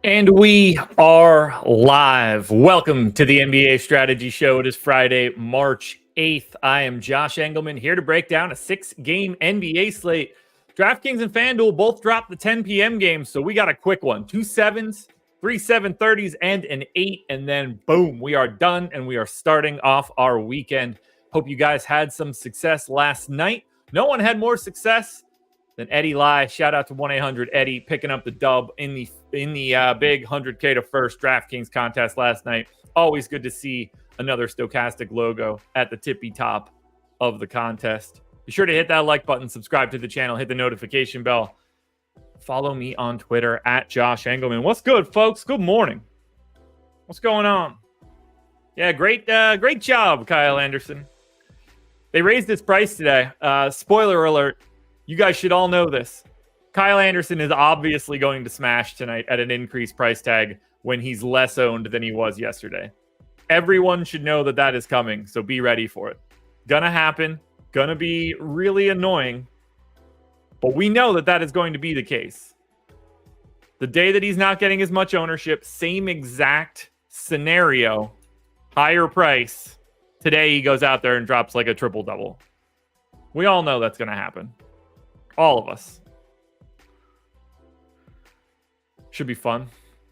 And we are live. Welcome to the NBA Strategy Show. It is Friday, March 8th. I am Josh Engleman here to break down a 6-game NBA slate. DraftKings and FanDuel both dropped the 10 p.m. games, so we got a quick one. 2 7s, 3 7:30s, and an 8. And then, boom, we are done, and we are starting off our weekend. Hope you guys had some success last night. No one had more success than Eddie Lai. Shout out to 1-800-EDDIE picking up the dub in the big 100K to first DraftKings contest last night. Always good to see another stochastic logo at the tippy top of the contest. Be sure to hit that like button, subscribe to the channel, hit the notification bell. Follow me on Twitter at Josh Engleman. What's good, folks? Good morning. What's going on? Yeah, great job, Kyle Anderson. They raised its price today. Spoiler alert. You guys should all know this. Kyle Anderson is obviously going to smash tonight at an increased price tag when he's less owned than he was yesterday. Everyone should know that that is coming, so be ready for it. Gonna happen. Gonna be really annoying. But we know that that is going to be the case. The day that he's not getting as much ownership, same exact scenario, higher price. Today he goes out there and drops like a triple-double. We all know that's going to happen. All of us. Should be fun.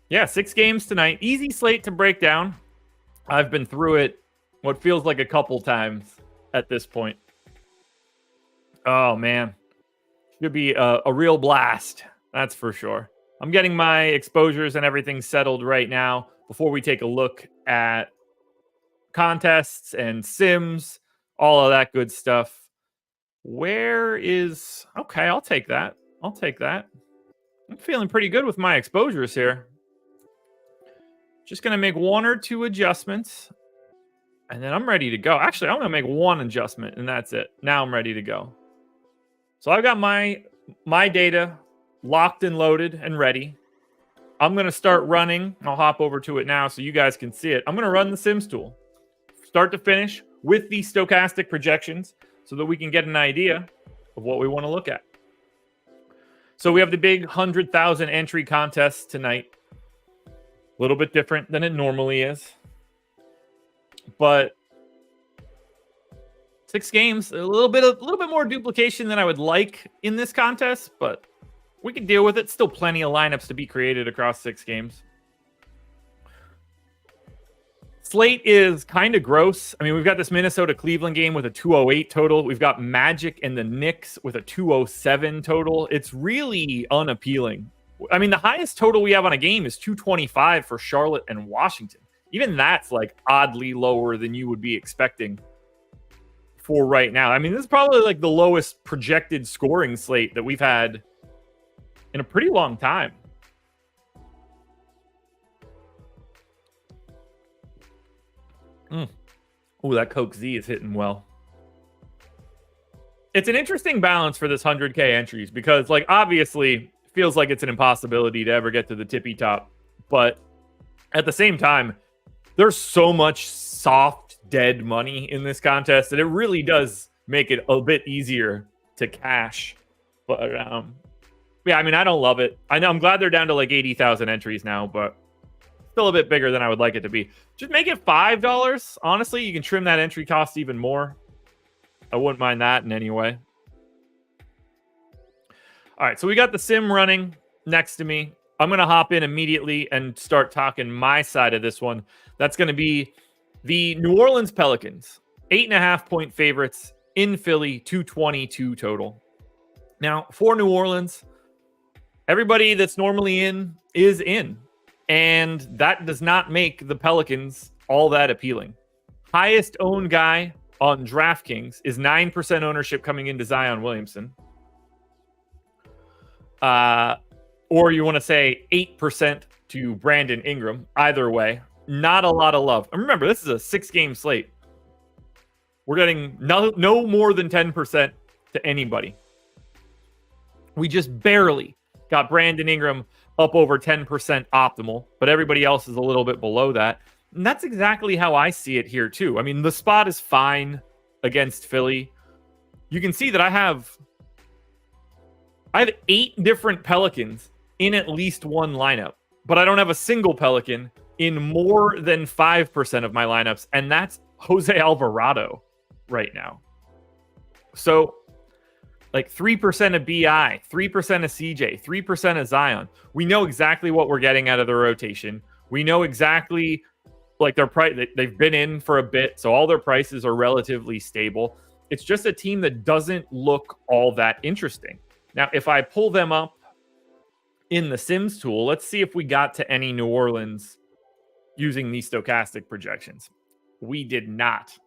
Yeah, 6 games tonight. Easy slate to break down. I've been through it what feels like a couple times at this point. Oh, man. Should be a real blast. That's for sure. I'm getting my exposures and everything settled right now before we take a look at contests and sims, all of that good stuff. Where is... Okay, I'll take that. I'll take that. I'm feeling pretty good with my exposures here. Just going to make 1 or 2 adjustments. And then I'm ready to go. Actually, I'm going to make 1 adjustment, and that's it. Now I'm ready to go. So I've got my data locked and loaded and ready. I'm going to start running. I'll hop over to it now so you guys can see it. I'm going to run the Sims tool. Start to finish with the stochastic projections so that we can get an idea of what we want to look at. So we have the big 100,000 entry contest tonight. A little bit different than it normally is. But 6 games, a little bit more duplication than I would like in this contest, but we can deal with it. Still plenty of lineups to be created across 6 games. Slate is kind of gross. I mean, we've got this Minnesota-Cleveland game with a 208 total. We've got Magic and the Knicks with a 207 total. It's really unappealing. I mean, the highest total we have on a game is 225 for Charlotte and Washington. Even that's like oddly lower than you would be expecting for right now. I mean, this is probably like the lowest projected scoring slate that we've had in a pretty long time. Ooh, that Coke Z is hitting well. It's an interesting balance for this 100K entries because, like, obviously, it feels like it's an impossibility to ever get to the tippy top. But at the same time, there's so much soft, dead money in this contest that it really does make it a bit easier to cash. But, yeah, I mean, I don't love it. I know I'm glad they're down to like 80,000 entries now, but still a bit bigger than I would like it to be. Just make it $5. Honestly, you can trim that entry cost even more. I wouldn't mind that in any way. All right, so we got the sim running next to me. I'm going to hop in immediately and start talking my side of this one. That's going to be the New Orleans Pelicans. 8.5-point favorites in Philly, 222 total. Now, for New Orleans, everybody that's normally in is in. And that does not make the Pelicans all that appealing. Highest owned guy on DraftKings is 9% ownership coming into Zion Williamson. Or you want to say 8% to Brandon Ingram. Either way, not a lot of love. And remember, this is a 6-game slate. We're getting no more than 10% to anybody. We just barely got Brandon Ingram up over 10% optimal, but everybody else is a little bit below that. And that's exactly how I see it here, too. I mean, the spot is fine against Philly. You can see that I have 8 different Pelicans in at least one lineup. but I don't have a single Pelican in more than 5% of my lineups, and that's Jose Alvarado right now. So, like 3% of BI, 3% of CJ, 3% of Zion. We know exactly what we're getting out of the rotation. We know exactly, like, their price. They've been in for a bit, so all their prices are relatively stable. It's just a team that doesn't look all that interesting. Now, if I pull them up in the Sims tool, let's see if we got to any New Orleans using these stochastic projections. We did not.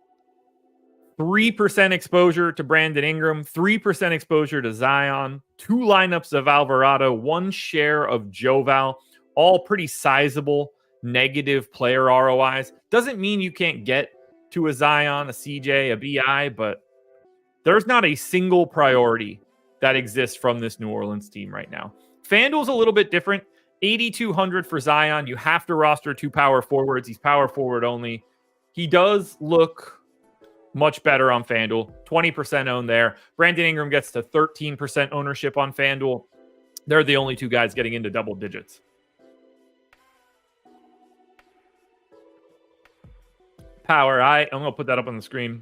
3% exposure to Brandon Ingram, 3% exposure to Zion, 2 lineups of Alvarado, 1 share of Joval, all pretty sizable negative player ROIs. Doesn't mean you can't get to a Zion, a CJ, a BI, but there's not a single priority that exists from this New Orleans team right now. FanDuel's a little bit different. 8,200 for Zion. You have to roster 2 power forwards. He's power forward only. He does look much better on FanDuel. 20% owned there. Brandon Ingram gets to 13% ownership on FanDuel. They're the only 2 guys getting into double digits. Power. I'm going to put that up on the screen.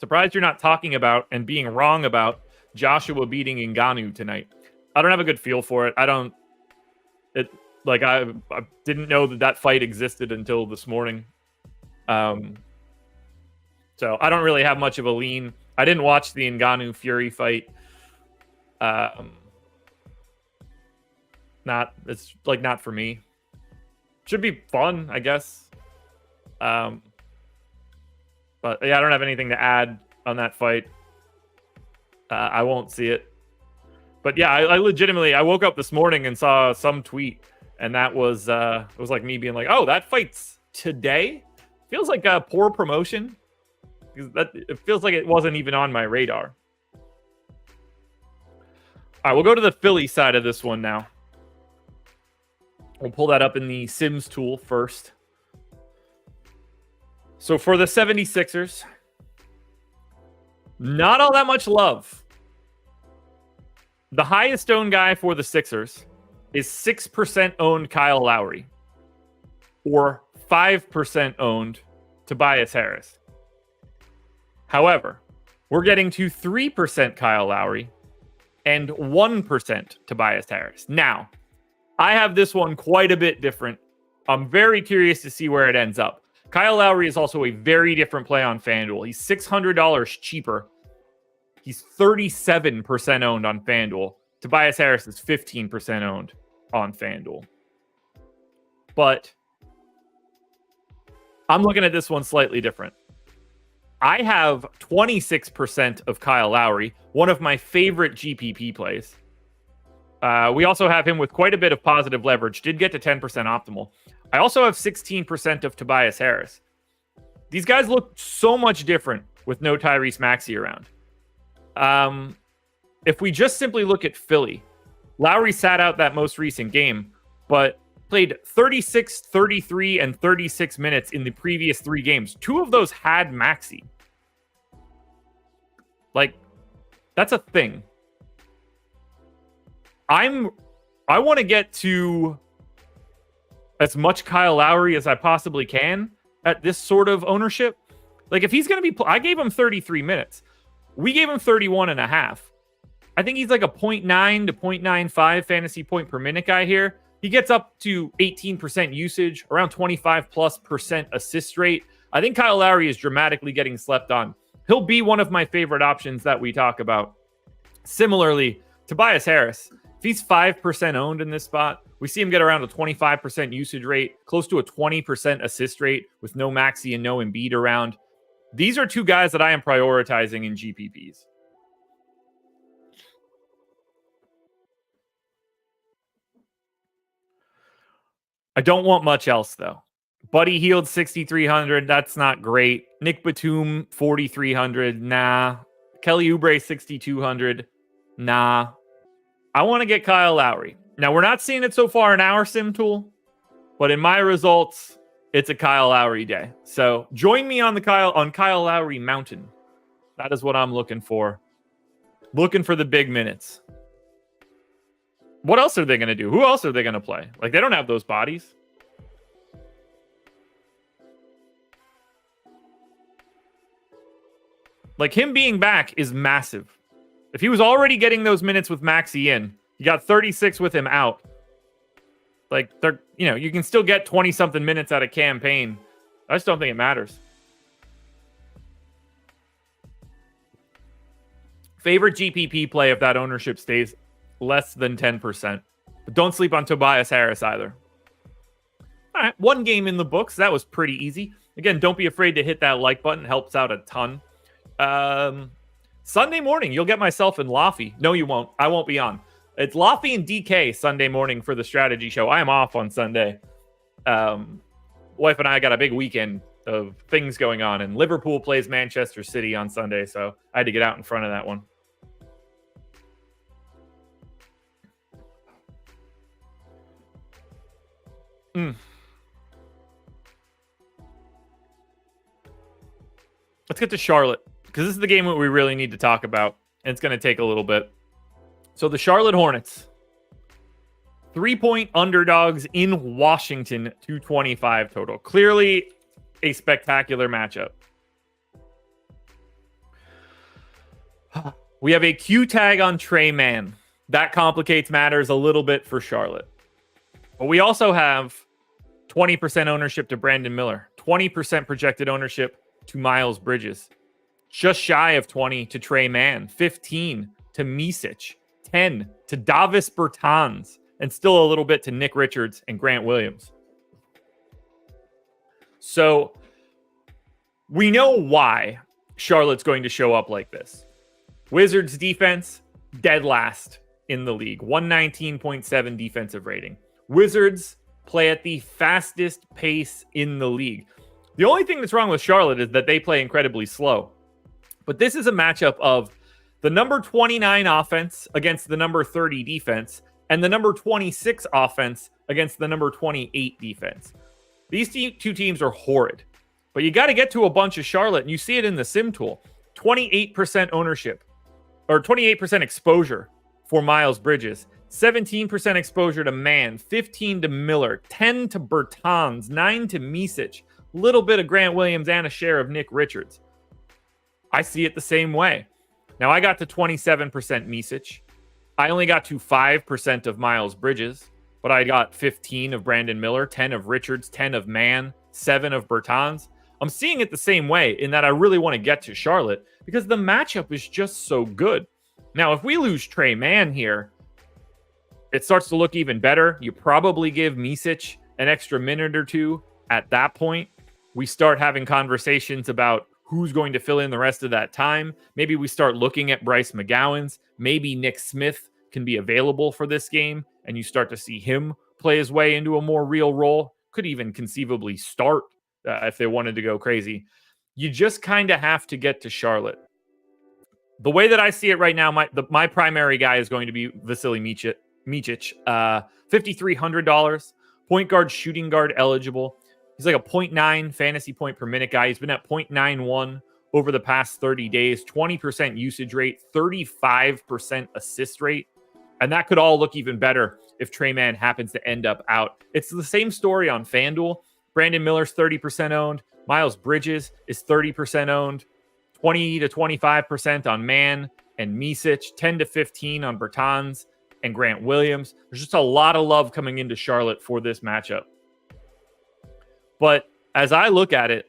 Surprised you're not talking about and being wrong about Joshua beating Ngannou tonight. I don't have a good feel for it. I didn't know that fight existed until this morning. So I don't really have much of a lean. I didn't watch the Ngannou Fury fight. It's not for me. Should be fun, I guess. But yeah, I don't have anything to add on that fight. I won't see it. But yeah, I legitimately, I woke up this morning and saw some tweet, and that was it was like me being like, "Oh, that fight's today." Feels like a poor promotion, because it feels like it wasn't even on my radar. All right, we'll go to the Philly side of this one now. We'll pull that up in the Sims tool first. So for the 76ers, not all that much love. The highest owned guy for the Sixers is 6% owned Kyle Lowry, or 5% owned Tobias Harris. However, we're getting to 3% Kyle Lowry and 1% Tobias Harris. Now, I have this one quite a bit different. I'm very curious to see where it ends up. Kyle Lowry is also a very different play on FanDuel. He's $600 cheaper. He's 37% owned on FanDuel. Tobias Harris is 15% owned on FanDuel. But I'm looking at this one slightly different. I have 26% of Kyle Lowry, one of my favorite GPP plays. We also have him with quite a bit of positive leverage. Did get to 10% optimal. I also have 16% of Tobias Harris. These guys look so much different with no Tyrese Maxey around. If we just simply look at Philly, Lowry sat out that most recent game, but played 36, 33, and 36 minutes in the previous 3 games. 2 of those had Maxey. Like, that's a thing. I want to get to as much Kyle Lowry as I possibly can at this sort of ownership. Like, if he's going to be... I gave him 33 minutes. We gave him 31 and a half. I think he's like a 0.9 to 0.95 fantasy point per minute guy here. He gets up to 18% usage, around 25+% assist rate. I think Kyle Lowry is dramatically getting slept on. He'll be one of my favorite options that we talk about. Similarly, Tobias Harris, if he's 5% owned in this spot, we see him get around a 25% usage rate, close to a 20% assist rate with no Maxey and no Embiid around. These are 2 guys that I am prioritizing in GPPs. I don't want much else, though. Buddy Hield, 6,300. That's not great. Nick Batum, 4,300. Nah. Kelly Oubre, 6,200. Nah. I want to get Kyle Lowry. Now, we're not seeing it so far in our sim tool, but in my results, it's a Kyle Lowry day. So join me on Kyle Lowry Mountain. That is what I'm looking for. Looking for the big minutes. What else are they going to do? Who else are they going to play? Like, they don't have those bodies. Like, him being back is massive. If he was already getting those minutes with Maxey in, you got 36 with him out. Like, they're, you can still get 20-something minutes out of campaign. I just don't think it matters. Favorite GPP play if that ownership stays less than 10%. But don't sleep on Tobias Harris either. All right, one game in the books. That was pretty easy. Again, don't be afraid to hit that like button. It helps out a ton. Sunday morning, you'll get myself and Laffy. No, you won't. I won't be on. It's Laffy and DK Sunday morning for the strategy show. I am off on Sunday. Wife and I got a big weekend of things going on, and Liverpool plays Manchester City on Sunday, so I had to get out in front of that one. Let's get to Charlotte, because this is the game that we really need to talk about, and it's going to take a little bit. So the Charlotte Hornets, 3-point underdogs in Washington, 225 total. Clearly a spectacular matchup. We have a Q tag on Trey Mann. That complicates matters a little bit for Charlotte. But we also have 20% ownership to Brandon Miller, 20% projected ownership to Miles Bridges, just shy of 20 to Trey Mann, 15 to Micic, 10 to Davis Bertans, and still a little bit to Nick Richards and Grant Williams. So we know why Charlotte's going to show up like this. Wizards defense, dead last in the league, 119.7 defensive rating. Wizards play at the fastest pace in the league. The only thing that's wrong with Charlotte is that they play incredibly slow. But this is a matchup of the number 29 offense against the number 30 defense, and the number 26 offense against the number 28 defense. These two teams are horrid. But you got to get to a bunch of Charlotte, and you see it in the sim tool. 28% ownership, or 28% exposure for Miles Bridges. 17% exposure to Mann, 15 to Miller, 10 to Bertans, 9 to Micic, little bit of Grant Williams, and a share of Nick Richards. I see it the same way. Now, I got to 27% Micic. I only got to 5% of Miles Bridges, but I got 15 of Brandon Miller, 10 of Richards, 10 of Mann, 7 of Bertans. I'm seeing it the same way in that I really want to get to Charlotte because the matchup is just so good. Now, if we lose Trey Mann here, it starts to look even better. You probably give Micic an extra minute or two. At that point, we start having conversations about who's going to fill in the rest of that time. Maybe we start looking at Bryce McGowan's. Maybe Nick Smith can be available for this game, and you start to see him play his way into a more real role. Could even conceivably start if they wanted to go crazy. You just kind of have to get to Charlotte. The way that I see it right now, my primary guy is going to be Vasily Micic, $5,300, point guard, shooting guard eligible. He's like a 0.9 fantasy point per minute guy. He's been at 0.91 over the past 30 days, 20% usage rate, 35% assist rate. And that could all look even better if Trey Mann happens to end up out. It's the same story on FanDuel. Brandon Miller's 30% owned. Miles Bridges is 30% owned. 20 to 25% on Mann and Micic. 10 to 15 on Bertans and Grant Williams. There's just a lot of love coming into Charlotte for this matchup. But as I look at it,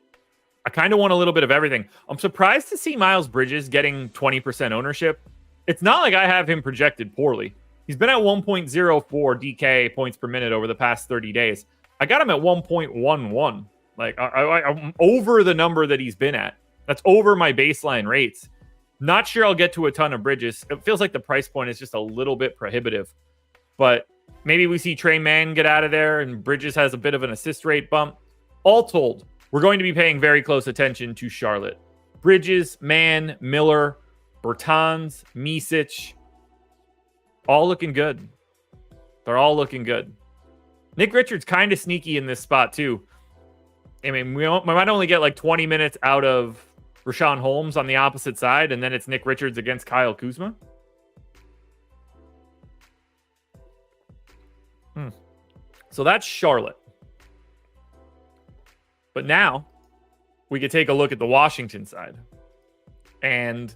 I kind of want a little bit of everything. I'm surprised to see Miles Bridges getting 20% ownership. It's not like I have him projected poorly. He's been at 1.04 DK points per minute over the past 30 days. I got him at 1.11. Like I'm over the number that he's been at. That's over my baseline rates. Not sure I'll get to a ton of Bridges. It feels like the price point is just a little bit prohibitive. But maybe we see Trey Mann get out of there and Bridges has a bit of an assist rate bump. All told, we're going to be paying very close attention to Charlotte. Bridges, Mann, Miller, Bertans, Micic, all looking good. They're all looking good. Nick Richards kind of sneaky in this spot too. I mean, we might only get like 20 minutes out of Rashawn Holmes on the opposite side, and then it's Nick Richards against Kyle Kuzma. So that's Charlotte. But now we could take a look at the Washington side. And,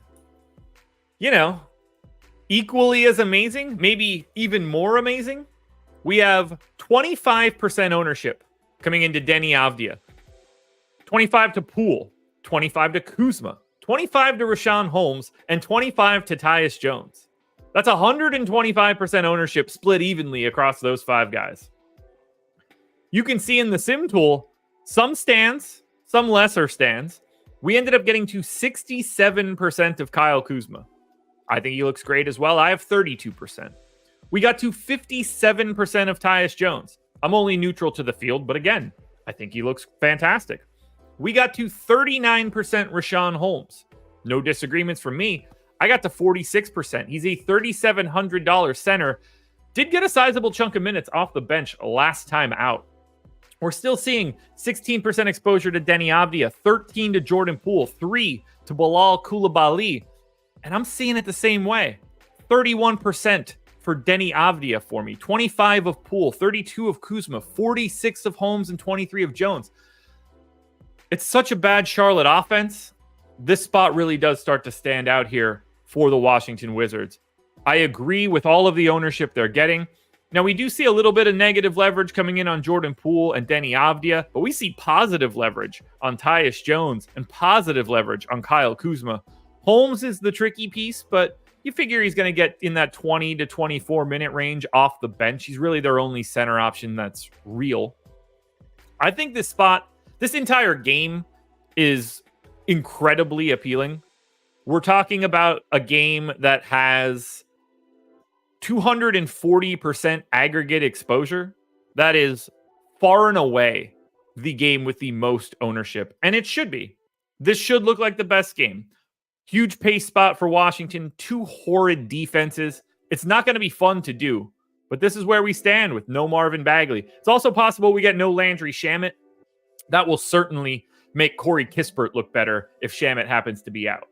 equally as amazing, maybe even more amazing, we have 25% ownership coming into Deni Avdija, 25 to Poole, 25 to Kuzma, 25 to Rashawn Holmes, and 25 to Tyus Jones. That's 125% ownership split evenly across those 5 guys. You can see in the sim tool, some stands, some lesser stands. We ended up getting to 67% of Kyle Kuzma. I think he looks great as well. I have 32%. We got to 57% of Tyus Jones. I'm only neutral to the field, but again, I think he looks fantastic. We got to 39% Rashawn Holmes. No disagreements from me. I got to 46%. He's a $3,700 center. Did get a sizable chunk of minutes off the bench last time out. We're still seeing 16% exposure to Deni Avdija, 13 to Jordan Poole, 3 to Bilal Coulibaly. And I'm seeing it the same way. 31% for Deni Avdija for me. 25 of Poole, 32 of Kuzma, 46 of Holmes, and 23 of Jones. It's such a bad Charlotte offense. This spot really does start to stand out here for the Washington Wizards. I agree with all of the ownership they're getting. Now, we do see a little bit of negative leverage coming in on Jordan Poole and Deni Avdija, but we see positive leverage on Tyus Jones and positive leverage on Kyle Kuzma. Holmes is the tricky piece, but you figure he's going to get in that 20 to 24 minute range off the bench. He's really their only center option that's real. I think this entire game is incredibly appealing. We're talking about a game that has 240% aggregate exposure. That is far and away the game with the most ownership, and it should be. This should look like the best game. Huge pace spot for Washington, 2 horrid defenses. It's not going to be fun to do, but this is where we stand with no Marvin Bagley. It's also possible we get no Landry Shamet. That will certainly make Corey Kispert look better if Shamet happens to be out.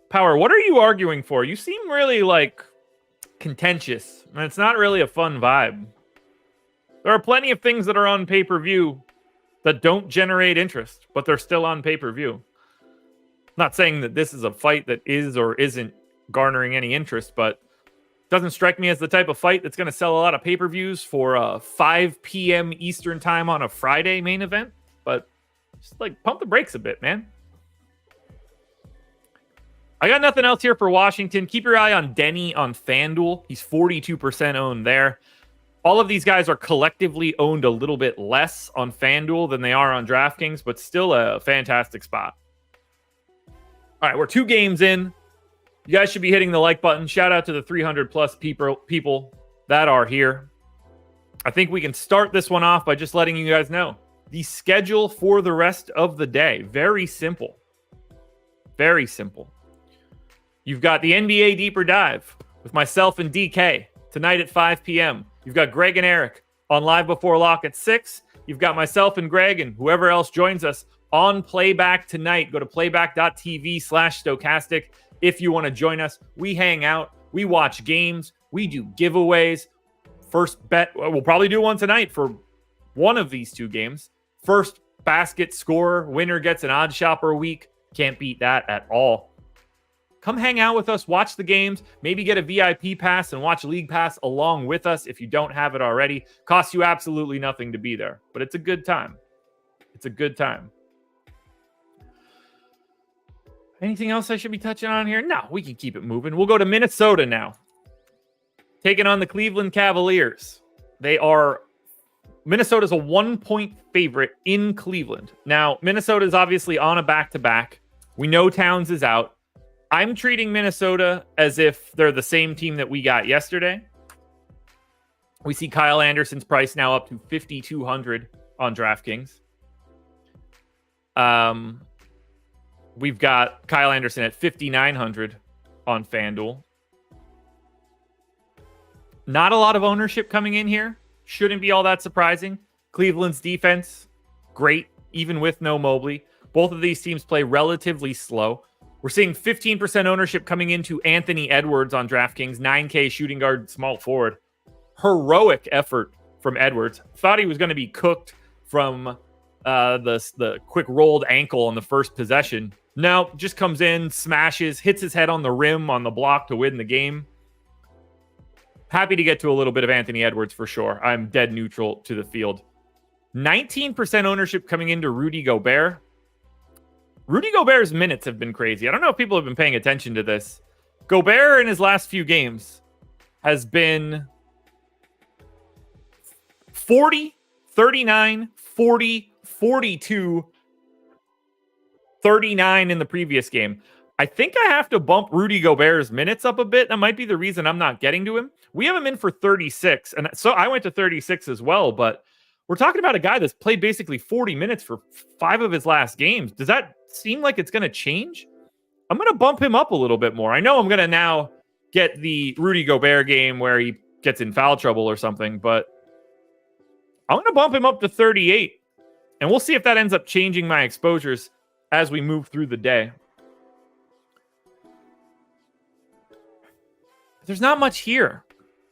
Power, what are you arguing for? You seem really contentious, and it's not really a fun vibe. There are plenty of things that are on pay-per-view that don't generate interest, but they're still on pay-per-view. Not saying that this is a fight that is or isn't garnering any interest, but it doesn't strike me as the type of fight that's going to sell a lot of pay-per-views for a 5 p.m. Eastern time on a Friday main event. But just pump the brakes a bit, man. I got nothing else here for Washington. Keep your eye on Deni on FanDuel. He's 42% owned there. All of these guys are collectively owned a little bit less on FanDuel than they are on DraftKings, but still a fantastic spot. All right, we're 2 games in. You guys should be hitting the like button. Shout out to the 300 plus people that are here. I think we can start this one off by just letting you guys know the schedule for the rest of the day. Very simple. Very simple. You've got the NBA Deeper Dive with myself and DK tonight at 5 p.m. You've got Greg and Eric on Live Before Lock at 6. You've got myself and Greg and whoever else joins us on Playback tonight. Go to playback.tv/stochastic if you want to join us. We hang out. We watch games. We do giveaways. First bet, we'll probably do one tonight for one of these 2 games. First basket scorer, winner gets an odd shopper week. Can't beat that at all. Come hang out with us, watch the games, maybe get a VIP pass and watch League Pass along with us if you don't have it already. Costs you absolutely nothing to be there, but it's a good time. It's a good time. Anything else I should be touching on here? No, we can keep it moving. We'll go to Minnesota now. Taking on the Cleveland Cavaliers. Minnesota's a 1-point favorite in Cleveland. Now, Minnesota is obviously on a back-to-back. We know Towns is out. I'm treating Minnesota as if they're the same team that we got yesterday. We see Kyle Anderson's price now up to $5,200 on DraftKings. We've got Kyle Anderson at $5,900 on FanDuel. Not a lot of ownership coming in here. Shouldn't be all that surprising. Cleveland's defense, great. even with no Mobley. Both of these teams play relatively slow. We're seeing 15% ownership coming into Anthony Edwards on DraftKings, 9K shooting guard, small forward. Heroic effort from Edwards. Thought he was going to be cooked from the quick rolled ankle on the first possession. No, just comes in, smashes, hits his head on the rim on the block to win the game. Happy to get to a little bit of Anthony Edwards for sure. I'm dead neutral to the field. 19% ownership coming into Rudy Gobert. Rudy Gobert's minutes have been crazy. I don't know if people have been paying attention to this. Gobert in his last few games has been 40, 39, 40, 42, 39 in the previous game. I think I have to bump Rudy Gobert's minutes up a bit. That might be the reason I'm not getting to him. We have him in for 36, and so I went to 36 as well, but we're talking about a guy that's played basically 40 minutes for 5 of his last games. Does that seem like it's going to change? I'm going to bump him up a little bit more. I know I'm going to now get the Rudy Gobert game where he gets in foul trouble or something, but I'm going to bump him up to 38, and we'll see if that ends up changing my exposures as we move through the day. There's not much here.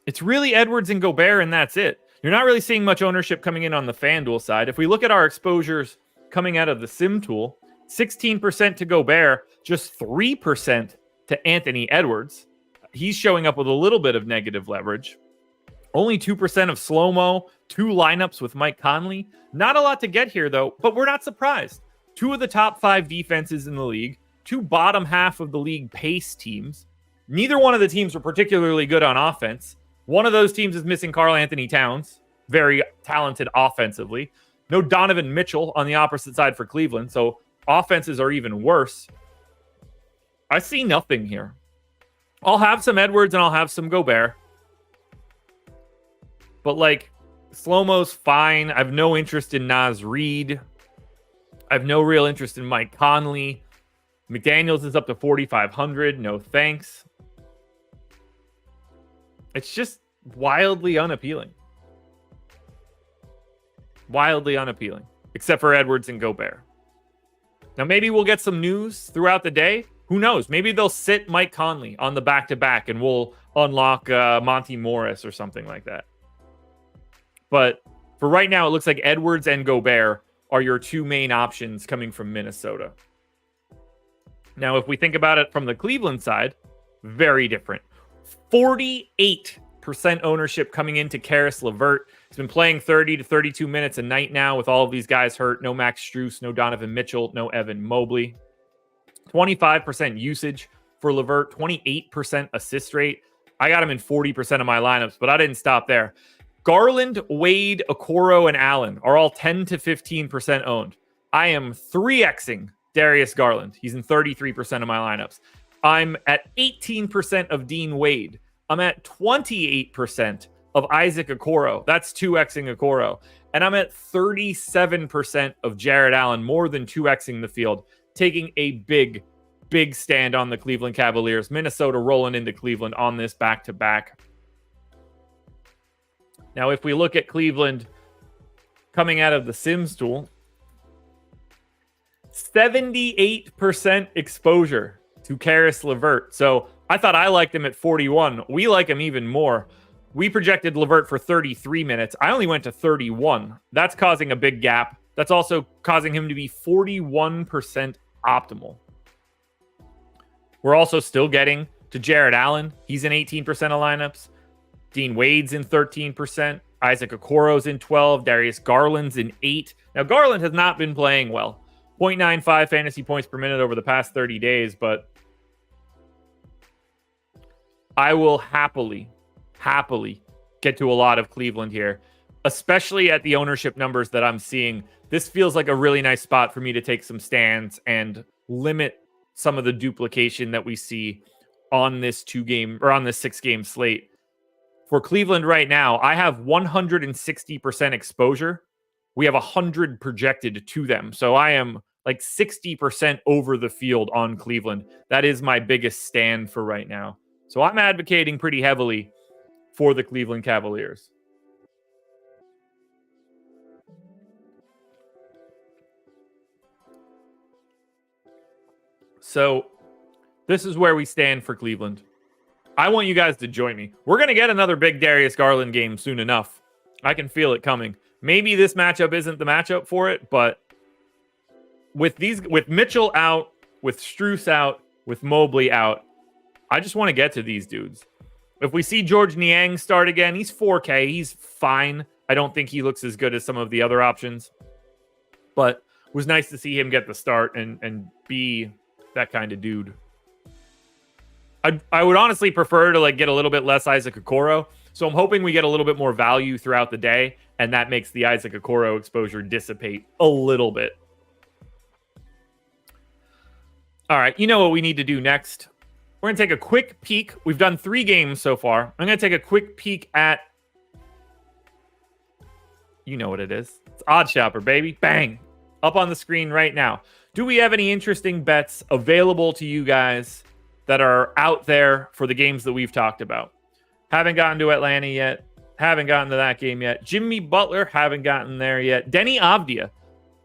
It's really Edwards and Gobert, and that's it. You're not really seeing much ownership coming in on the FanDuel side. If we look at our exposures coming out of the Sim tool, 16% to Gobert, just 3% to Anthony Edwards. He's showing up with a little bit of negative leverage. Only 2% of slow-mo, 2 lineups with Mike Conley. Not a lot to get here, though, but we're not surprised. 2 of the top 5 defenses in the league, 2 bottom half of the league pace teams. Neither one of the teams are particularly good on offense. One of those teams is missing Karl Anthony Towns, very talented offensively. No Donovan Mitchell on the opposite side for Cleveland, so offenses are even worse. I see nothing here. I'll have some Edwards and I'll have some Gobert. But like, slow-mo's fine. I have no interest in Naz Reid. I have no real interest in Mike Conley. McDaniels is up to 4,500. No thanks. It's just wildly unappealing. Wildly unappealing. Except for Edwards and Gobert. Now, maybe we'll get some news throughout the day. Who knows? Maybe they'll sit Mike Conley on the back-to-back and we'll unlock Monty Morris or something like that. But for right now, it looks like Edwards and Gobert are your 2 main options coming from Minnesota. Now, if we think about it from the Cleveland side, very different. 48% ownership coming into Karis LeVert. He's been playing 30 to 32 minutes a night now with all of these guys hurt. No Max Strus, no Donovan Mitchell, no Evan Mobley. 25% usage for LeVert, 28% assist rate. I got him in 40% of my lineups, but I didn't stop there. Garland, Wade, Okoro, and Allen are all 10 to 15% owned. I am 3Xing Darius Garland. He's in 33% of my lineups. I'm at 18% of Dean Wade. I'm at 28% of Isaac Okoro. That's 2Xing Okoro. And I'm at 37% of Jared Allen, more than 2Xing the field, taking a big, big stand on the Cleveland Cavaliers. Minnesota rolling into Cleveland on this back-to-back. Now, if we look at Cleveland coming out of the Sims tool, 78% exposure to Karis LeVert. So I thought I liked him at 41. We like him even more. We projected LeVert for 33 minutes. I only went to 31. That's causing a big gap. That's also causing him to be 41% optimal. We're also still getting to Jared Allen. He's in 18% of lineups. Dean Wade's in 13%. Isaac Okoro's in 12%. Darius Garland's in 8%. Now, Garland has not been playing well. 0.95 fantasy points per minute over the past 30 days, but I will happily get to a lot of Cleveland here, especially at the ownership numbers that I'm seeing. This feels like a really nice spot for me to take some stands and limit some of the duplication that we see on this 6-game slate. For Cleveland right now, I have 160% exposure. We have 100 projected to them. So I am like 60% over the field on Cleveland. That is my biggest stand for right now. So I'm advocating pretty heavily for the Cleveland Cavaliers. So this is where we stand for Cleveland. I want you guys to join me. We're going to get another big Darius Garland game soon enough. I can feel it coming. Maybe this matchup isn't the matchup for it, but with Mitchell out, with Strus out, with Mobley out, I just want to get to these dudes. If we see George Niang start again, he's 4K. He's fine. I don't think he looks as good as some of the other options, but it was nice to see him get the start and be that kind of dude. I would honestly prefer to get a little bit less Isaac Okoro. So I'm hoping we get a little bit more value throughout the day, and that makes the Isaac Okoro exposure dissipate a little bit. All right, you know what we need to do next? We're going to take a quick peek. We've done 3 games so far. I'm going to take a quick peek at... You know what it is. It's Odd Shopper, baby. Bang! Up on the screen right now. Do we have any interesting bets available to you guys that are out there for the games that we've talked about? Haven't gotten to Atlanta yet. Haven't gotten to that game yet. Jimmy Butler, haven't gotten there yet. Denny Avdia,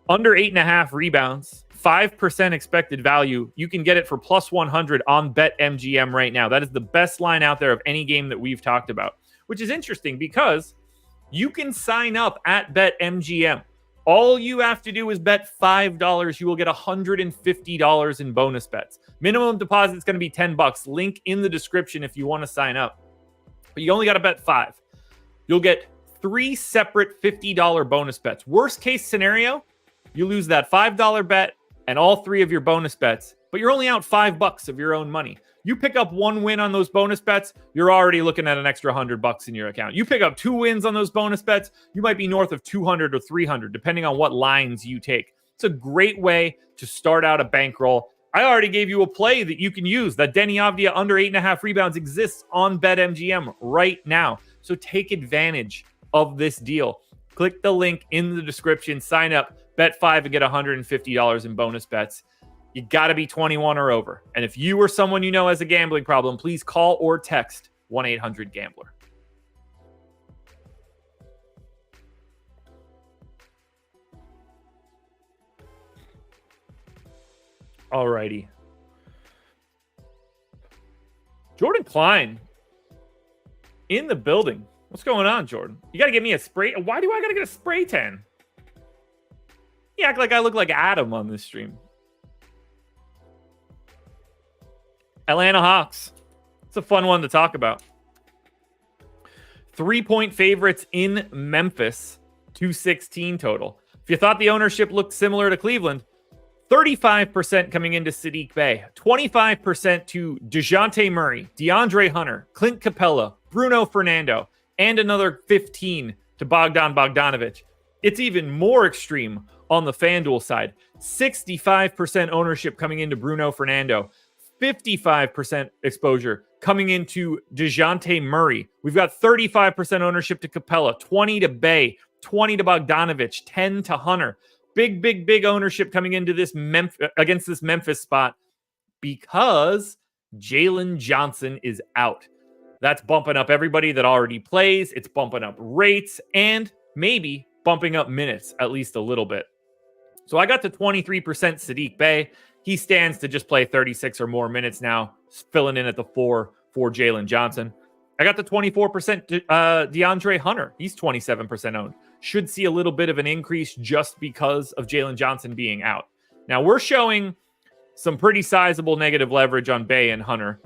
under 8.5 rebounds, 5% expected value. You can get it for plus 100 on BetMGM right now. That is the best line out there of any game that we've talked about, which is interesting because you can sign up at BetMGM. All you have to do is bet $5. You will get $150 in bonus bets. Minimum deposit is going to be $10. Link in the description if you want to sign up. But you only got to bet 5. You'll get 3 separate $50 bonus bets. Worst case scenario, you lose that $5 bet and all 3 of your bonus bets, but you're only out $5 of your own money. You pick up 1 win on those bonus bets, you're already looking at an extra $100 in your account. You pick up 2 wins on those bonus bets, you might be north of 200 or 300, depending on what lines you take. It's a great way to start out a bankroll. I already gave you a play that you can use. That Denny Avdia under 8.5 rebounds exists on BetMGM right now. So take advantage of this deal. Click the link in the description, sign up, bet 5 and get $150 in bonus bets. You got to be 21 or over. And if you or someone you know has a gambling problem, please call or text 1-800-GAMBLER. Alrighty. Jordan Klein in the building. What's going on, Jordan? You got to get me a spray. Why do I got to get a spray tan? You act like I look like Adam on this stream. Atlanta Hawks. It's a fun one to talk about. 3-point favorites in Memphis. 216 total. If you thought the ownership looked similar to Cleveland, 35% coming into Sadiq Bey, 25% to DeJounte Murray, DeAndre Hunter, Clint Capella, Bruno Fernando, and another 15 to Bogdan Bogdanovic. It's even more extreme on the FanDuel side. 65% ownership coming into Bruno Fernando, 55% exposure coming into DeJounte Murray. We've got 35% ownership to Capella, 20 to Bey, 20 to Bogdanovic, 10 to Hunter. Big ownership coming into this against this Memphis spot because Jalen Johnson is out. That's bumping up everybody that already plays. It's bumping up rates and maybe bumping up minutes at least a little bit. So I got to 23% Sadiq Bey. He stands to just play 36 or more minutes now, filling in at the 4 for Jalen Johnson. I got the 24% DeAndre Hunter. He's 27% owned. Should see a little bit of an increase just because of Jalen Johnson being out. Now, we're showing some pretty sizable negative leverage on Bey and Hunter.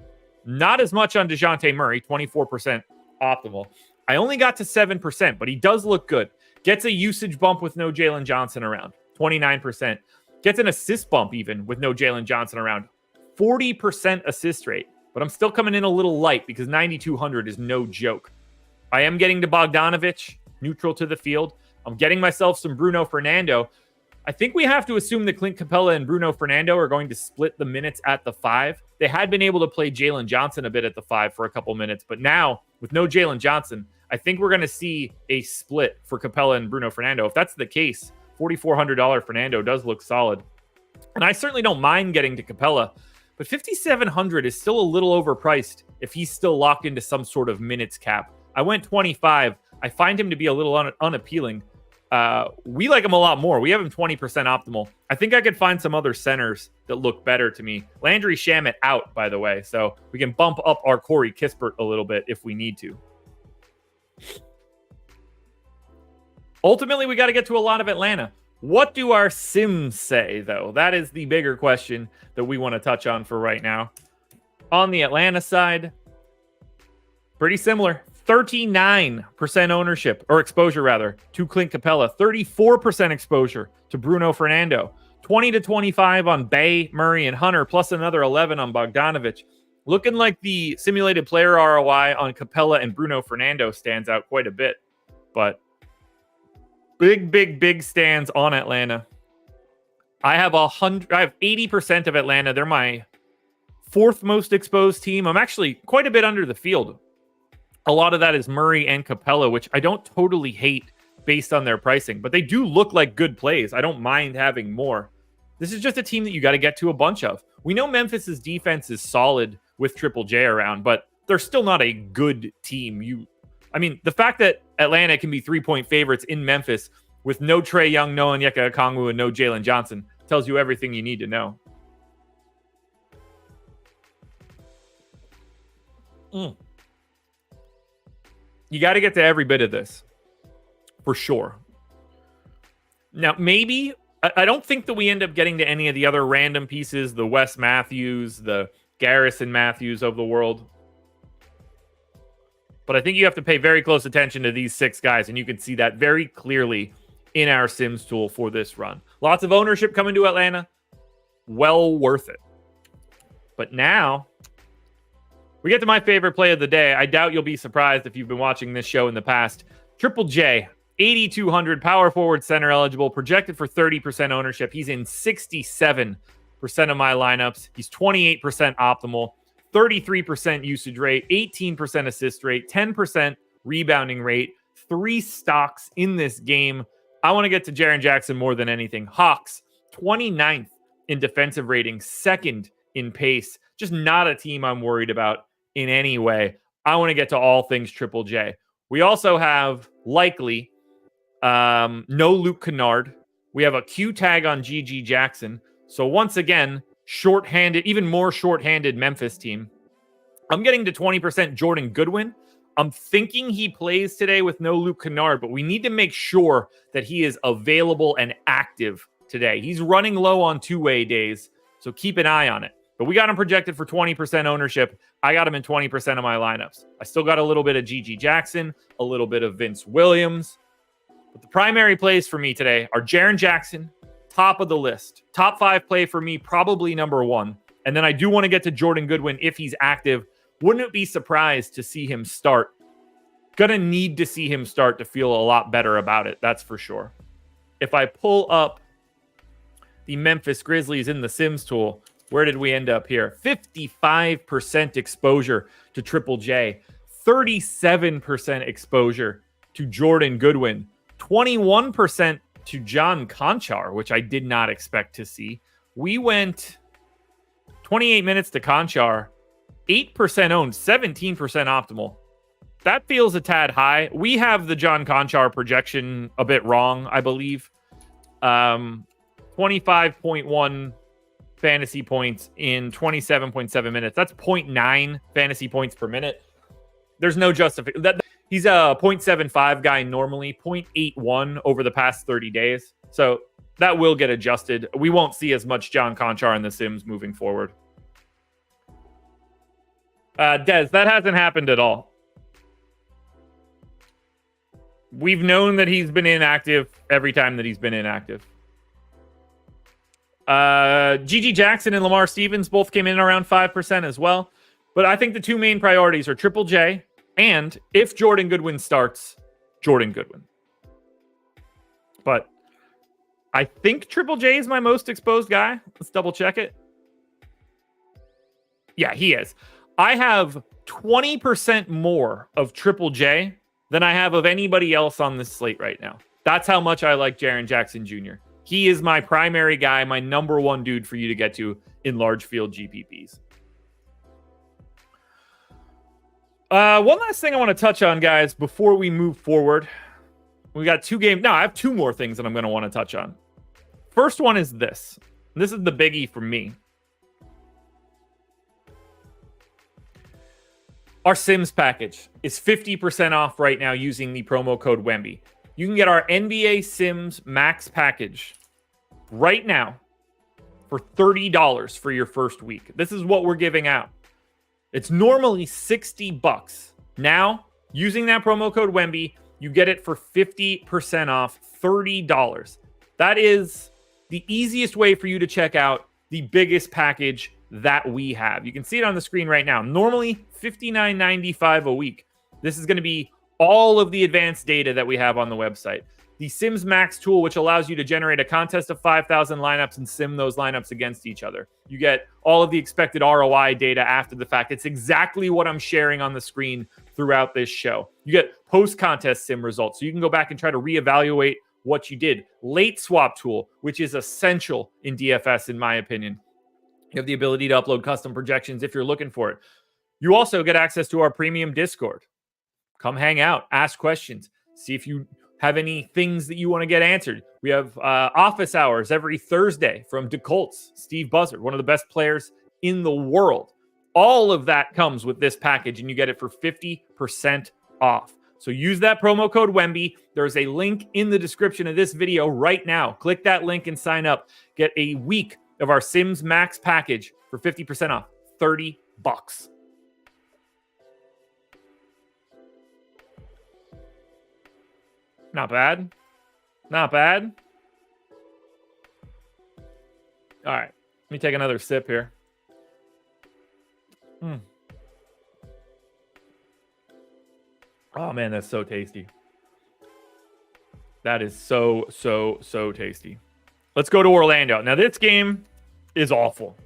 Not as much on DeJounte Murray, 24% optimal. I only got to 7%, but he does look good. Gets a usage bump with no Jalen Johnson around, 29%. Gets an assist bump even with no Jalen Johnson around, 40% assist rate. But I'm still coming in a little light because 9,200 is no joke. I am getting to Bogdanovic, neutral to the field. I'm getting myself some Bruno Fernando. I think we have to assume that Clint Capella and Bruno Fernando are going to split the minutes at the 5. They had been able to play Jalen Johnson a bit at the 5 for a couple minutes, but now with no Jalen Johnson, I think we're going to see a split for Capella and Bruno Fernando. If that's the case, $4,400 Fernando does look solid. And I certainly don't mind getting to Capella, but $5,700 is still a little overpriced if he's still locked into some sort of minutes cap. I went 25. I find him to be a little unappealing. We like him a lot more. We have him 20% optimal. I think I could find some other centers that look better to me. Landry Shamet out, by the way, so we can bump up our Corey Kispert a little bit if we need to. Ultimately, we got to get to a lot of Atlanta. What do our Sims say, though? That is the bigger question that we want to touch on for right now. On the Atlanta side, pretty similar. 39% ownership, or exposure rather, to Clint Capella. 34% exposure to Bruno Fernando. 20-25 on Bay, Murray, and Hunter, plus another 11 on Bogdanovic. Looking like the simulated player ROI on Capella and Bruno Fernando stands out quite a bit. But big stands on Atlanta. I have 80% of Atlanta. They're my fourth most exposed team. I'm actually quite a bit under the field. A lot of that is Murray and Capella, which I don't totally hate based on their pricing, but they do look like good plays. I don't mind having more. This is just a team that you got to get to a bunch of. We know Memphis's defense is solid with Triple J around, but they're still not a good team. The fact that Atlanta can be 3-point favorites in Memphis with no Trae Young, no Onyeka Okongwu, and no Jalen Johnson tells you everything you need to know. You got to get to every bit of this, for sure. Now, maybe, I don't think that we end up getting to any of the other random pieces, the Wes Matthews, the Garrison Matthews of the world. But I think you have to pay very close attention to these 6 guys, and you can see that very clearly in our Sims tool for this run. Lots of ownership coming to Atlanta. Well worth it. But now we get to my favorite play of the day. I doubt you'll be surprised if you've been watching this show in the past. Triple J, 8,200, power forward, center eligible, projected for 30% ownership. He's in 67% of my lineups. He's 28% optimal, 33% usage rate, 18% assist rate, 10% rebounding rate, 3 stocks in this game. I want to get to Jaren Jackson more than anything. Hawks, 29th in defensive rating, 2nd in pace. Just not a team I'm worried about in any way. I want to get to all things Triple J. We also have likely no Luke Kennard. We have a Q tag on GG Jackson. So once again, shorthanded, even more shorthanded Memphis team. I'm getting to 20% Jordan Goodwin. I'm thinking he plays today with no Luke Kennard, but we need to make sure that he is available and active today. He's running low on two-way days, so keep an eye on it. But we got him projected for 20% ownership. I got him in 20% of my lineups. I still got a little bit of GG Jackson, a little bit of Vince Williams. But the primary plays for me today are Jaren Jackson, top of the list. Top 5 play for me, probably number 1. And then I do want to get to Jordan Goodwin if he's active. Wouldn't be surprised to see him start. Gonna need to see him start to feel a lot better about it, that's for sure. If I pull up the Memphis Grizzlies in the Sims tool, where did we end up here? 55% exposure to Triple J, 37% exposure to Jordan Goodwin, 21% to John Conchar, which I did not expect to see. We went 28 minutes to Conchar, 8% owned, 17% optimal. That feels a tad high. We have the John Conchar projection a bit wrong, I believe. 25.1 fantasy points in 27.7 minutes. That's 0.9 fantasy points per minute. There's no justification. He's a 0.75 guy normally, 0.81 over the past 30 days. So that will get adjusted. We won't see as much John Conchar in the Sims moving forward. Des, that hasn't happened at all. We've known that he's been inactive every time that he's been inactive. GG Jackson and Lamar Stevens both came in around 5% as well. But I think the 2 main priorities are Triple J and, if Jordan Goodwin starts, Jordan Goodwin. But I think Triple J is my most exposed guy. Let's double check it. Yeah, he is. I have 20% more of Triple J than I have of anybody else on this slate right now. That's how much I like Jaren Jackson Jr. He is my primary guy, my number 1 dude for you to get to in large field GPPs. One last thing I want to touch on, guys, before we move forward. We got 2 games. No, I have 2 more things that I'm going to want to touch on. First one is this. This is the biggie for me. Our Sims package is 50% off right now using the promo code Wemby. You can get our NBA Sims Max package right now for $30 for your first week. This is what we're giving out. It's normally $60. Now, using that promo code Wemby, you get it for 50% off, $30. That is the easiest way for you to check out the biggest package that we have. You can see it on the screen right now. Normally $59.95 a week. This is going to be all of the advanced data that we have on the website. The Sims Max tool, which allows you to generate a contest of 5,000 lineups and sim those lineups against each other. You get all of the expected ROI data after the fact. It's exactly what I'm sharing on the screen throughout this show. You get post-contest sim results, so you can go back and try to reevaluate what you did. Late swap tool, which is essential in DFS, in my opinion. You have the ability to upload custom projections if you're looking for it. You also get access to our premium Discord. Come hang out, ask questions, see if you have any things that you want to get answered. We have office hours every Thursday from DeColts, Steve Buzzard, one of the best players in the world. All of that comes with this package, and you get it for 50% off. So use that promo code Wemby. There's a link in the description of this video right now. Click that link and sign up. Get a week of our Sims Max package for 50% off, $30. Not bad. Not bad. All right. Let me take another sip here. Oh, man, that's so tasty. That is so tasty. Let's go to Orlando. Now, this game is awful.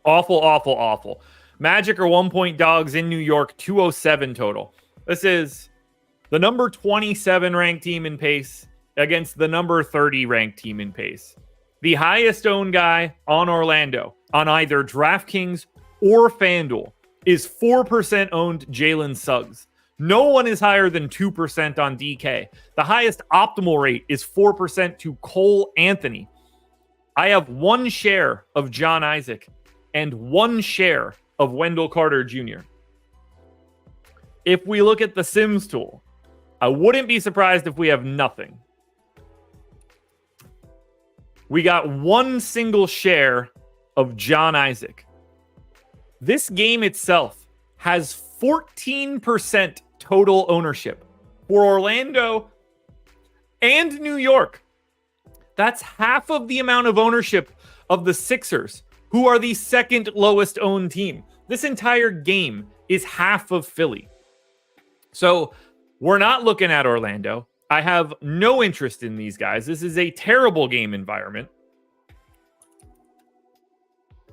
Awful. Magic are 1-point dogs in New York, 207 total. This is the number 27 ranked team in pace against the number 30 ranked team in pace. The highest owned guy on Orlando on either DraftKings or FanDuel is 4% owned Jalen Suggs. No one is higher than 2% on DK. The highest optimal rate is 4% to Cole Anthony. I have 1 share of John Isaac and 1 share of Wendell Carter Jr. If we look at the Sims tool, I wouldn't be surprised if we have nothing. We got 1 single share of John Isaac. This game itself has 14% total ownership for Orlando and New York. That's half of the amount of ownership of the Sixers, who are the second lowest owned team. This entire game is half of Philly. So we're not looking at Orlando. I have no interest in these guys. This is a terrible game environment.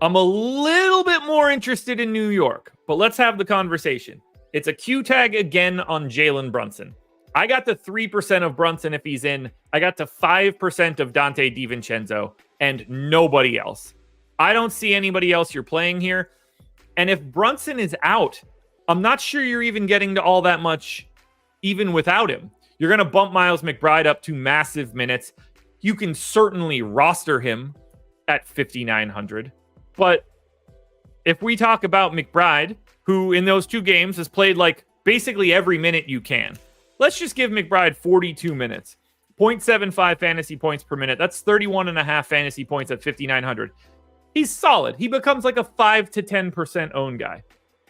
I'm a little bit more interested in New York, but let's have the conversation. It's a Q tag again on Jalen Brunson. I got to 3% of Brunson if he's in. I got to 5% of Dante DiVincenzo and nobody else. I don't see anybody else you're playing here. And if Brunson is out, I'm not sure you're even getting to all that much even without him. You're going to bump Miles McBride up to massive minutes. You can certainly roster him at 5,900. But if we talk about McBride, who in those 2 games has played like basically every minute you can, let's just give McBride 42 minutes. 0.75 fantasy points per minute. That's 31.5 fantasy points at 5,900. He's solid. He becomes like a 5 to 10% owned guy.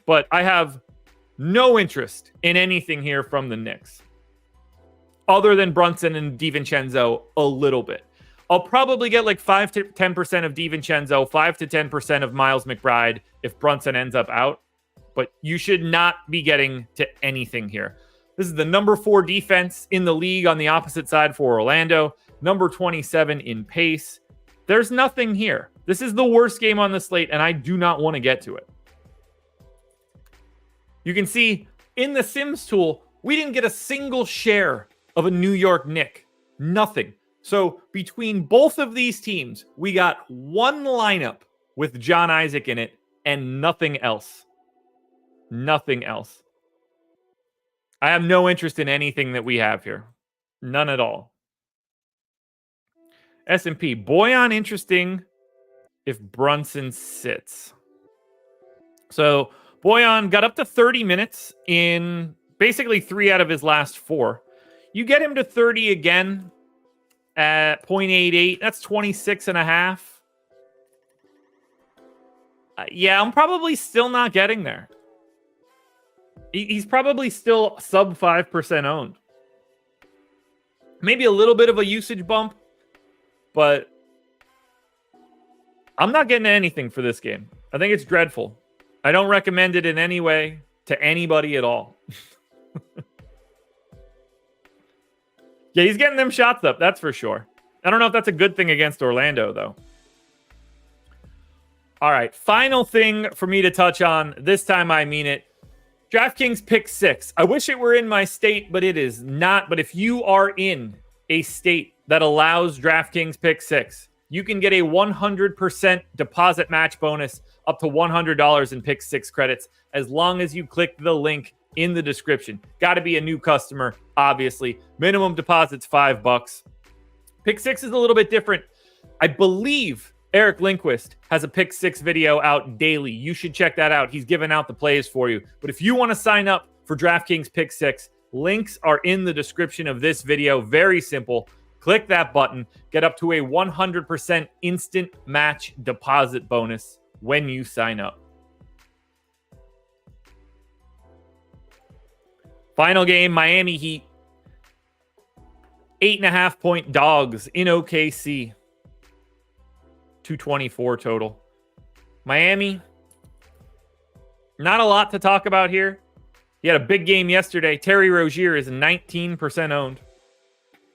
But I have no interest in anything here from the Knicks, other than Brunson and DiVincenzo a little bit. I'll probably get like 5 to 10% of DiVincenzo, 5 to 10% of Miles McBride if Brunson ends up out. But you should not be getting to anything here. This is the number 4 defense in the league on the opposite side for Orlando, number 27 in pace. There's nothing here. This is the worst game on the slate, and I do not want to get to it. You can see in the Sims tool, we didn't get a single share of a New York Knick. Nothing. So between both of these teams, we got 1 lineup with John Isaac in it and nothing else. Nothing else. I have no interest in anything that we have here. None at all. S&P. Boyan interesting if Brunson sits. So Boyan got up to 30 minutes in basically 3 out of his last 4. You get him to 30 again at 0.88. That's 26 and a half. Yeah, I'm probably still not getting there. He's probably still sub 5% owned. Maybe a little bit of a usage bump, but I'm not getting anything for this game. I think it's dreadful. I don't recommend it in any way to anybody at all. Yeah, he's getting them shots up, that's for sure. I don't know if that's a good thing against Orlando, though. All right, final thing for me to touch on. This time I mean it. DraftKings Pick 6. I wish it were in my state, but it is not. But if you are in a state that allows DraftKings Pick 6, you can get a 100% deposit match bonus up to $100 in Pick 6 credits as long as you click the link in the description. Got to be a new customer, obviously. Minimum deposit's $5. Pick 6 is a little bit different. I believe Eric Lindquist has a Pick 6 video out daily. You should check that out. He's giving out the plays for you. But if you want to sign up for DraftKings Pick 6, links are in the description of this video. Very simple. Click that button. Get up to a 100% instant match deposit bonus when you sign up. Final game, Miami Heat. 8.5-point dogs in OKC. 224 total. Miami, not a lot to talk about here. He had a big game yesterday. Terry Rozier is 19% owned.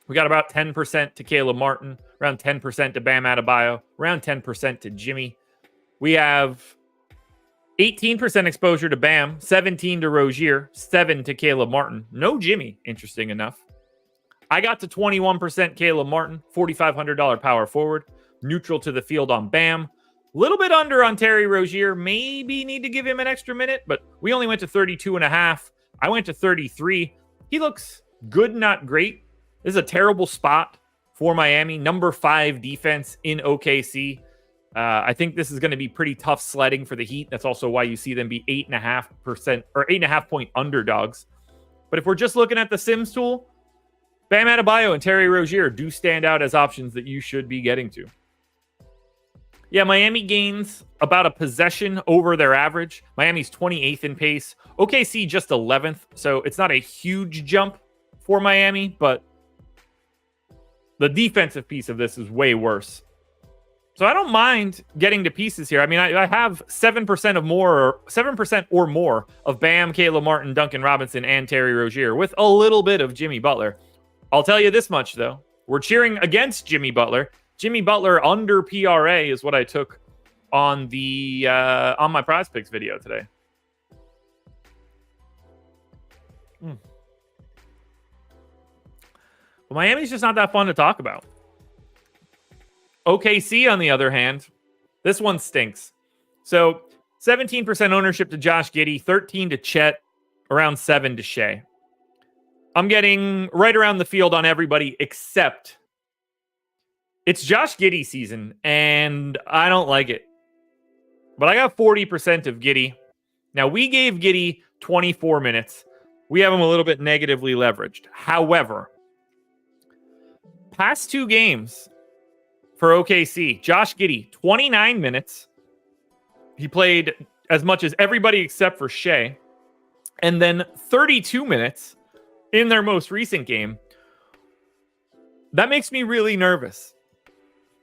We got about 10% to Caleb Martin, around 10% to Bam Adebayo, around 10% to Jimmy. We have 18% exposure to Bam, 17 to Rozier, 7 to Caleb Martin. No Jimmy, interesting enough. I got to 21% Caleb Martin, $4,500 power forward. Neutral to the field on Bam. Little bit under on Terry Rozier. Maybe need to give him an extra minute, but we only went to 32.5. I went to 33. He looks good, not great. This is a terrible spot for Miami. Number 5 defense in OKC. I think this is going to be pretty tough sledding for the Heat. That's also why you see them be 8.5% or 8.5-point underdogs. But if we're just looking at the Sims tool, Bam Adebayo and Terry Rozier do stand out as options that you should be getting to. Yeah, Miami gains about a possession over their average. Miami's 28th in pace. OKC just 11th, so it's not a huge jump for Miami, but the defensive piece of this is way worse. So I don't mind getting to pieces here. I mean, I have 7% or more of Bam, Caleb Martin, Duncan Robinson, and Terry Rozier with a little bit of Jimmy Butler. I'll tell you this much, though. We're cheering against Jimmy Butler. Jimmy Butler under PRA is what I took on the on my Prize Picks video today. But Miami's just not that fun to talk about. OKC, on the other hand, this one stinks. So 17% ownership to Josh Giddey, 13 to Chet, around 7 to Shea. I'm getting right around the field on everybody except it's Josh Giddey season, and I don't like it. But I got 40% of Giddey. Now, we gave Giddey 24 minutes. We have him a little bit negatively leveraged. However, past 2 games for OKC, Josh Giddey, 29 minutes. He played as much as everybody except for Shea. And then 32 minutes in their most recent game. That makes me really nervous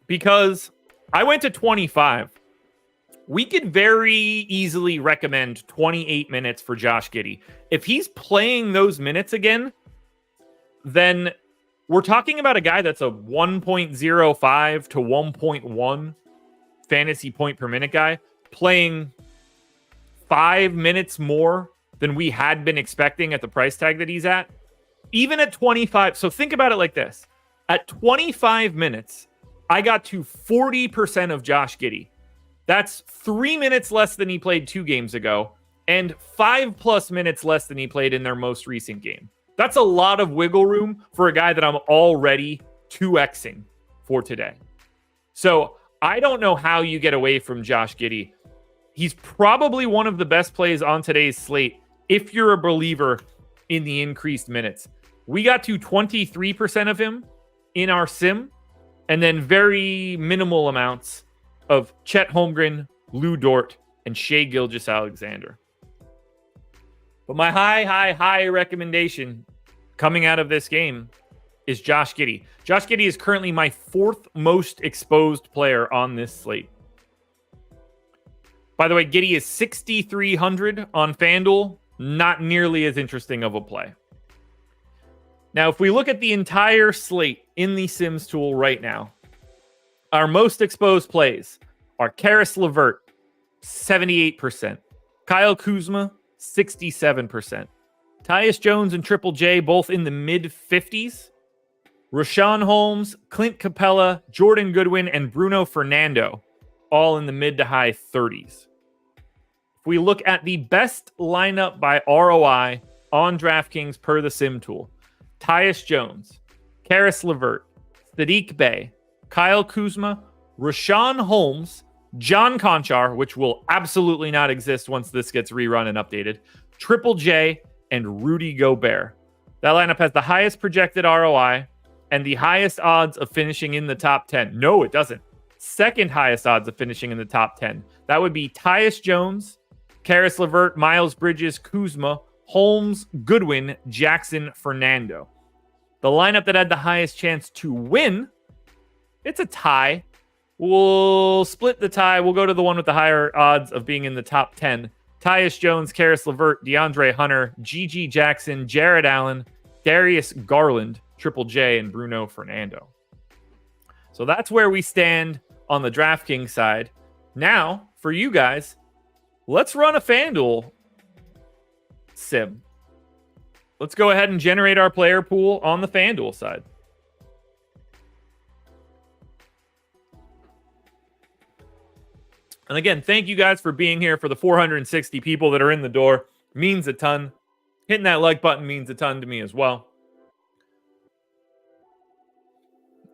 because I went to 25. We could very easily recommend 28 minutes for Josh Giddey. If he's playing those minutes again, then we're talking about a guy that's a 1.05 to 1.1 fantasy point per minute guy playing 5 minutes more than we had been expecting at the price tag that he's at. Even at 25. So think about it like this. At 25 minutes, I got to 40% of Josh Giddey. That's 3 minutes less than he played 2 games ago and 5+ minutes less than he played in their most recent game. That's a lot of wiggle room for a guy that I'm already 2xing for today. So I don't know how you get away from Josh Giddey. He's probably one of the best plays on today's slate if you're a believer in the increased minutes. We got to 23% of him in our sim, and then very minimal amounts of Chet Holmgren, Lou Dort, and Shai Gilgeous-Alexander. But my high recommendation coming out of this game is Josh Giddey. Josh Giddey is currently my 4th most exposed player on this slate. By the way, Giddey is 6,300 on FanDuel. Not nearly as interesting of a play. Now, if we look at the entire slate in the Sims tool right now, our most exposed plays are Karis LeVert, 78%. Kyle Kuzma, 67%. Tyus Jones and Triple J, both in the mid-50s. Rashawn Holmes, Clint Capella, Jordan Goodwin, and Bruno Fernando, all in the mid to high 30s. If we look at the best lineup by ROI on DraftKings per the Sim tool, Tyus Jones, Karis LeVert, Sadiq Bey, Kyle Kuzma, Rashawn Holmes, John Conchar, which will absolutely not exist once this gets rerun and updated, Triple J, and Rudy Gobert. That lineup has the highest projected ROI and the highest odds of finishing in the top 10. No, it doesn't. Second highest odds of finishing in the top 10. That would be Tyus Jones, Karis LeVert, Miles Bridges, Kuzma, Holmes, Goodwin, Jackson, Fernando. The lineup that had the highest chance to win, it's a tie. We'll split the tie. We'll go to the one with the higher odds of being in the top 10. Tyus Jones, Karis LeVert, DeAndre Hunter, G.G. Jackson, Jared Allen, Darius Garland, Triple J, and Bruno Fernando. So that's where we stand on the DraftKings side. Now, for you guys, let's run a FanDuel sim. Let's go ahead and generate our player pool on the FanDuel side. And again, thank you guys for being here. For the 460 people that are in the door, means a ton. Hitting that like button means a ton to me as well.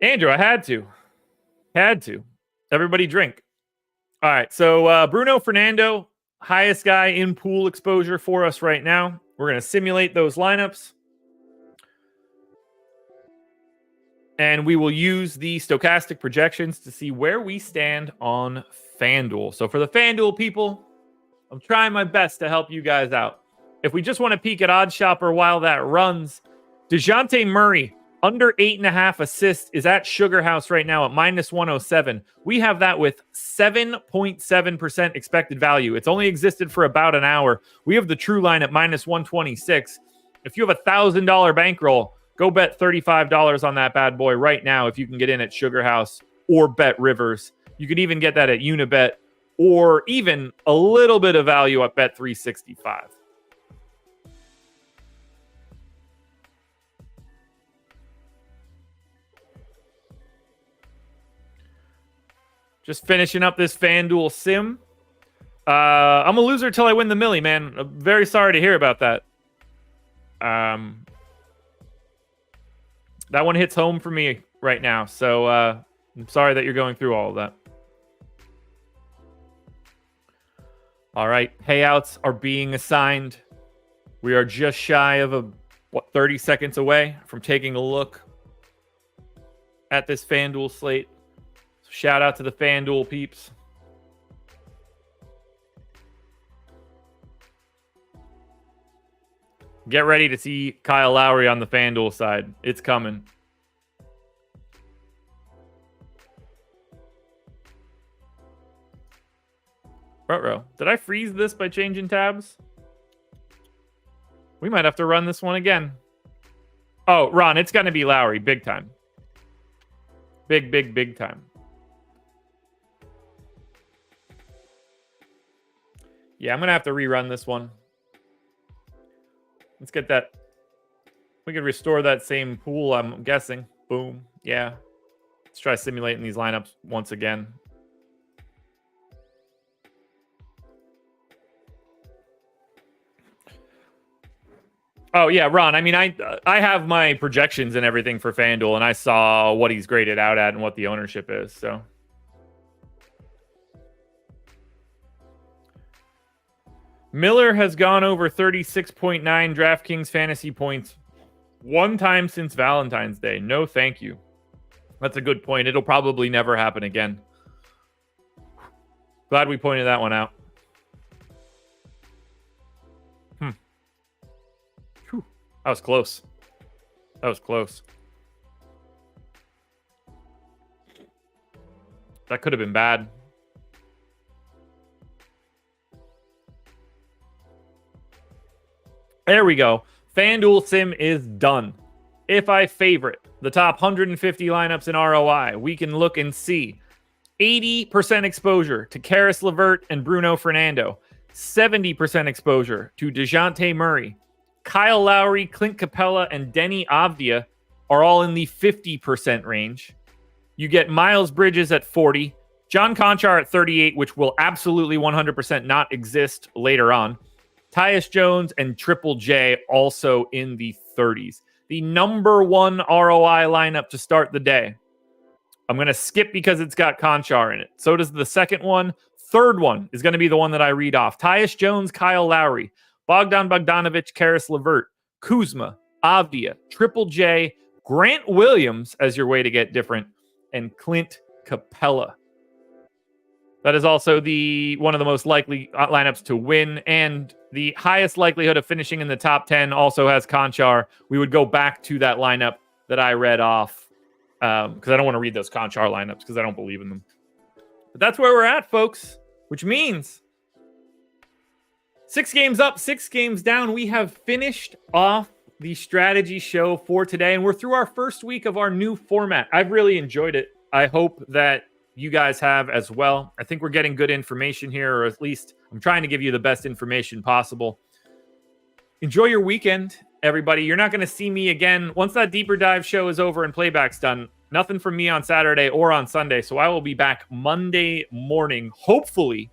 Andrew, I had to. Everybody drink. All right, so Bruno Fernando, highest guy in pool exposure for us right now. We're going to simulate those lineups. And we will use the stochastic projections to see where we stand on FanDuel. So for the FanDuel people, I'm trying my best to help you guys out. If we just want to peek at OddsShopper while that runs, DeJounte Murray, under 8.5 assists, is at Sugar House right now at minus 107. We have that with 7.7% expected value. It's only existed for about an hour. We have the true line at minus 126. If you have a $1,000 bankroll, go bet $35 on that bad boy right now if you can get in at Sugar House or Bet Rivers. You could even get that at Unibet or even a little bit of value at Bet 365. Just finishing up this FanDuel sim. I'm a loser till I win the millie, man. I'm very sorry to hear about that. That one hits home for me right now. So I'm sorry that you're going through all of that. All right. Payouts are being assigned. We are just shy of 30 seconds away from taking a look at this FanDuel slate. So shout out to the FanDuel peeps. Get ready to see Kyle Lowry on the FanDuel side. It's coming. Ruh-roh. Did I freeze this by changing tabs? We might have to run this one again. Oh, Ron, it's going to be Lowry. Big time. Big time. Yeah, I'm going to have to rerun this one. Let's get that. We could restore that same pool, I'm guessing. Boom. Yeah. Let's try simulating these lineups once again. Oh yeah, Ron. I mean, I have my projections and everything for FanDuel, and I saw what he's graded out at and what the ownership is. So Miller has gone over 36.9 DraftKings fantasy points one time since Valentine's Day. No, thank you. That's a good point. It'll probably never happen again. Glad we pointed that one out. Whew. That was close. That was close. That could have been bad. There we go. FanDuel Sim is done. If I favorite the top 150 lineups in ROI, we can look and see 80% exposure to Karis LeVert and Bruno Fernando, 70% exposure to DeJounte Murray, Kyle Lowry, Clint Capella, and Denny Avdia are all in the 50% range. You get Miles Bridges at 40, John Conchar at 38, which will absolutely 100% not exist later on. Tyus Jones and Triple J also in the 30s. The number one ROI lineup to start the day. I'm going to skip because it's got Conchar in it. So does the second one. Third one is going to be the one that I read off. Tyus Jones, Kyle Lowry, Bogdan Bogdanovic, Karis LeVert, Kuzma, Avdia, Triple J, Grant Williams as your way to get different, and Clint Capella. That is also one of the most likely lineups to win, and the highest likelihood of finishing in the top 10 also has Conchar. We would go back to that lineup that I read off because I don't want to read those Conchar lineups because I don't believe in them. But that's where we're at, folks, which means 6 games up, 6 games down. We have finished off the strategy show for today, and we're through our first week of our new format. I've really enjoyed it. I hope that you guys have as well. I think we're getting good information here, or at least I'm trying to give you the best information possible. Enjoy your weekend, everybody. You're not going to see me again once that deeper dive show is over and playback's done. Nothing from me on Saturday or on Sunday. So I will be back Monday morning, hopefully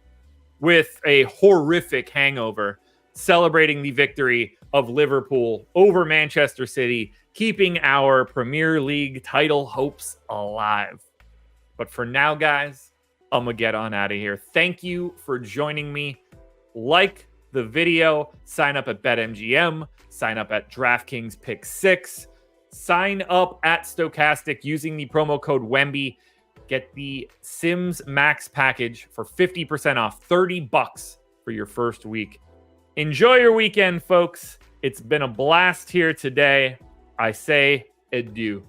with a horrific hangover, celebrating the victory of Liverpool over Manchester City, keeping our Premier League title hopes alive. But for now, guys, I'm going to get on out of here. Thank you for joining me. Like the video. Sign up at BetMGM. Sign up at DraftKings Pick 6. Sign up at Stochastic using the promo code Wemby. Get the Sims Max package for 50% off. $30 for your first week. Enjoy your weekend, folks. It's been a blast here today. I say adieu.